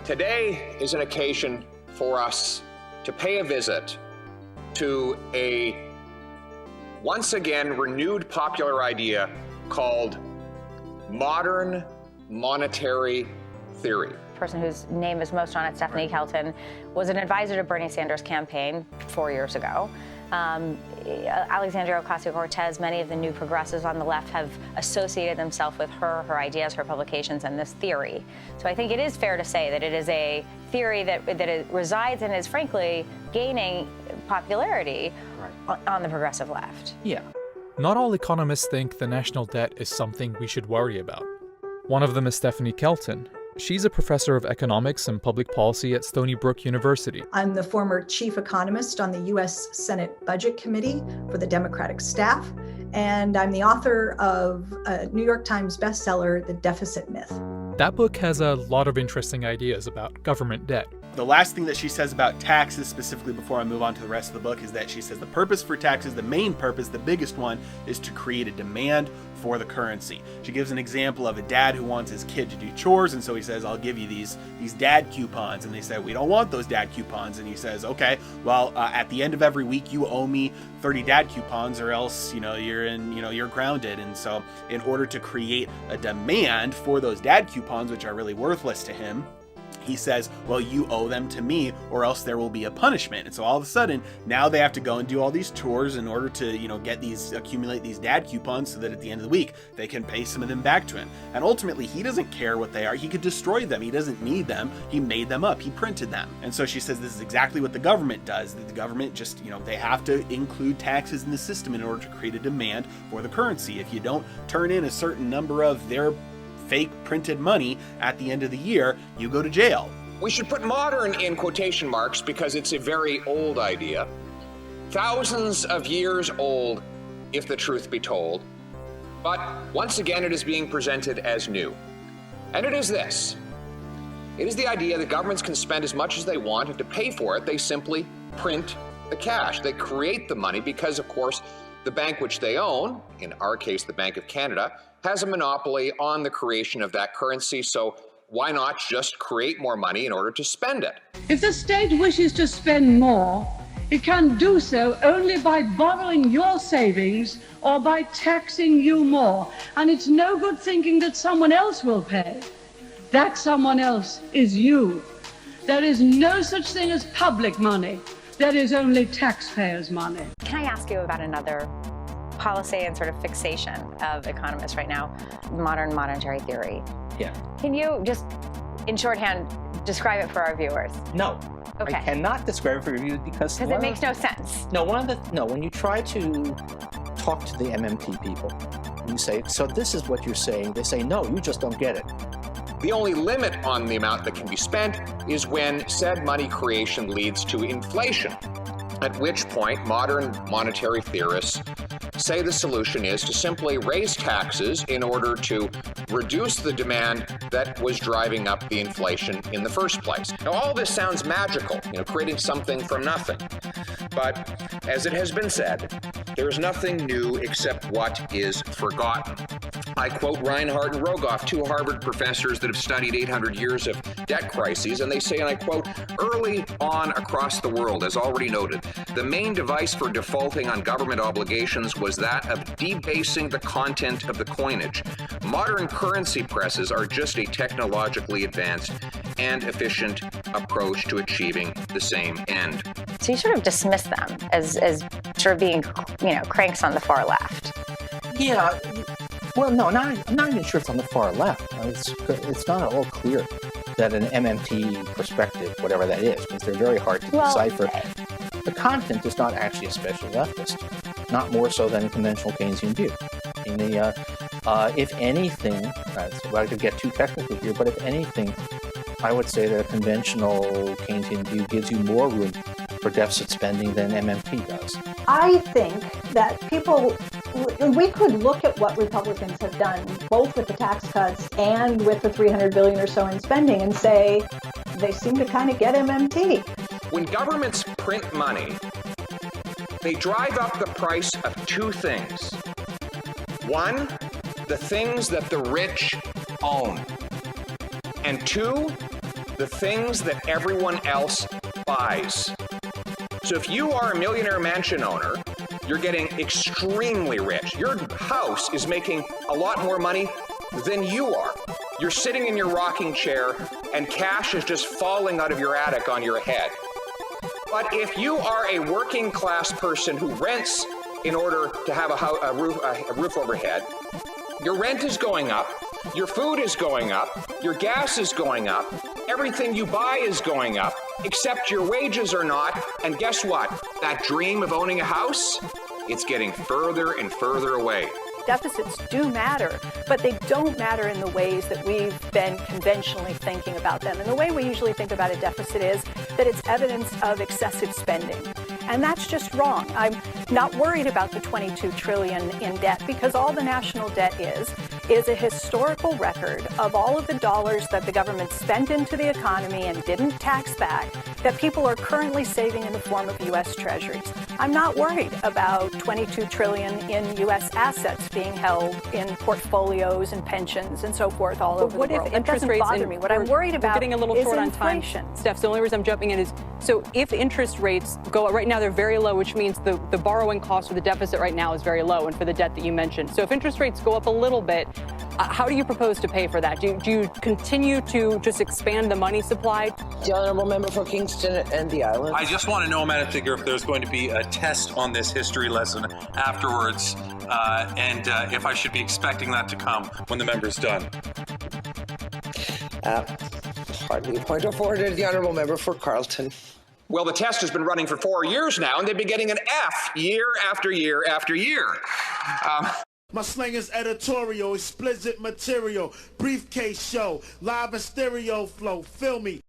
Today is an occasion for us to pay a visit to a once again renewed popular idea called modern monetary theory. The person whose name is most on it, Stephanie Kelton, was an advisor to Bernie Sanders' campaign 4 years ago. Alexandria Ocasio-Cortez, many of the new progressives on the left have associated themselves with her ideas, her publications, and this theory. So I think it is fair to say that it is a theory that it resides and is frankly gaining popularity on the progressive left. Yeah. Not all economists think the national debt is something we should worry about. One of them is Stephanie Kelton. She's a professor of economics and public policy at Stony Brook University. I'm the former chief economist on the U.S. Senate Budget Committee for the Democratic staff, and I'm the author of a New York Times bestseller, The Deficit Myth. That book has a lot of interesting ideas about government debt. The last thing that she says about taxes, specifically before I move on to the rest of the book, is that she says the purpose for taxes, the main purpose, the biggest one, is to create a demand for the currency. She gives an example of a dad who wants his kid to do chores, and so he says, I'll give you these dad coupons. And they say, we don't want those dad coupons. And he says, okay, well, at the end of every week, you owe me 30 dad coupons, or else, you're grounded. And so in order to create a demand for those dad coupons, which are really worthless to him, he says, well, you owe them to me or else there will be a punishment. And so all of a sudden, now they have to go and do all these chores in order to, accumulate these dad coupons so that at the end of the week, they can pay some of them back to him. And ultimately, he doesn't care what they are. He could destroy them. He doesn't need them. He made them up. He printed them. And so she says this is exactly what the government does. That the government just, they have to include taxes in the system in order to create a demand for the currency. If you don't turn in a certain number of their fake printed money at the end of the year, you go to jail. We should put modern in quotation marks because it's a very old idea. Thousands of years old, if the truth be told. But once again, it is being presented as new. And it is this. It is the idea that governments can spend as much as they want, and to pay for it, they simply print the cash. They create the money because, of course, the bank which they own, in our case, the Bank of Canada, has a monopoly on the creation of that currency, so why not just create more money in order to spend it? If the state wishes to spend more, it can do so only by borrowing your savings or by taxing you more. And it's no good thinking that someone else will pay. That someone else is you. There is no such thing as public money. There is only taxpayers' money. Can I ask you about another policy and sort of fixation of economists right now, modern monetary theory? Yeah. Can you just, in shorthand, describe it for our viewers? No. Okay. I cannot describe it for you because it makes no sense. When you try to talk to the MMT people, you say, so this is what you're saying. They say, no, you just don't get it. The only limit on the amount that can be spent is when said money creation leads to inflation, at which point modern monetary theorists say the solution is to simply raise taxes in order to reduce the demand that was driving up the inflation in the first place. Now, all this sounds magical, creating something from nothing. But as it has been said, there is nothing new except what is forgotten. I quote Reinhardt and Rogoff, two Harvard professors that have studied 800 years of debt crises, and they say, and I quote, early on across the world, as already noted, the main device for defaulting on government obligations was that of debasing the content of the coinage. Modern currency presses are just a technologically advanced and efficient approach to achieving the same end. So you sort of dismiss them as sort of being, cranks on the far left. Yeah. Well, no, I'm not even sure it's on the far left. It's not at all clear that an MMT perspective, whatever that is, because they're very hard to decipher. The content is not actually especially leftist, not more so than a conventional Keynesian view. If anything, I could get too technical here, but if anything, I would say that a conventional Keynesian view gives you more room for deficit spending than MMT does. I think that we could look at what Republicans have done, both with the tax cuts and with the $300 billion or so in spending, and say they seem to kind of get MMT. When governments print money, they drive up the price of two things. One, the things that the rich own. And two, the things that everyone else buys. So if you are a millionaire mansion owner, you're getting extremely rich. Your house is making a lot more money than you are. You're sitting in your rocking chair and cash is just falling out of your attic on your head. But if you are a working class person who rents in order to have a roof overhead, your rent is going up, your food is going up, your gas is going up, everything you buy is going up, except your wages are not. And guess what? That dream of owning a house, it's getting further and further away. Deficits do matter, but they don't matter in the ways that we've been conventionally thinking about them. And the way we usually think about a deficit is that it's evidence of excessive spending. And that's just wrong. I'm not worried about the $22 trillion in debt, because all the national debt is a historical record of all of the dollars that the government spent into the economy and didn't tax back that people are currently saving in the form of U.S. treasuries. I'm not worried about $22 trillion in U.S. assets being held in portfolios and pensions and so forth all over the world. What if interest rates bother me. What I'm worried about getting a little is short inflation. on time. Steph, the only reason I'm jumping in is, so if interest rates go, right now they're very low, which means the borrowing cost or the deficit right now is very low, and for the debt that you mentioned. So if interest rates go up a little bit, how do you propose to pay for that? Do you continue to just expand the money supply? The honourable member for Kingston and the Islands. I just want to know, Madam Speaker, if there's going to be a test on this history lesson afterwards, and if I should be expecting that to come when the member's done. Pardon me, point of order, the honourable member for Carleton. Well, the test has been running for 4 years now, and they've been getting an F year after year after year. My slang is editorial, explicit material, briefcase show, live and stereo flow, feel me.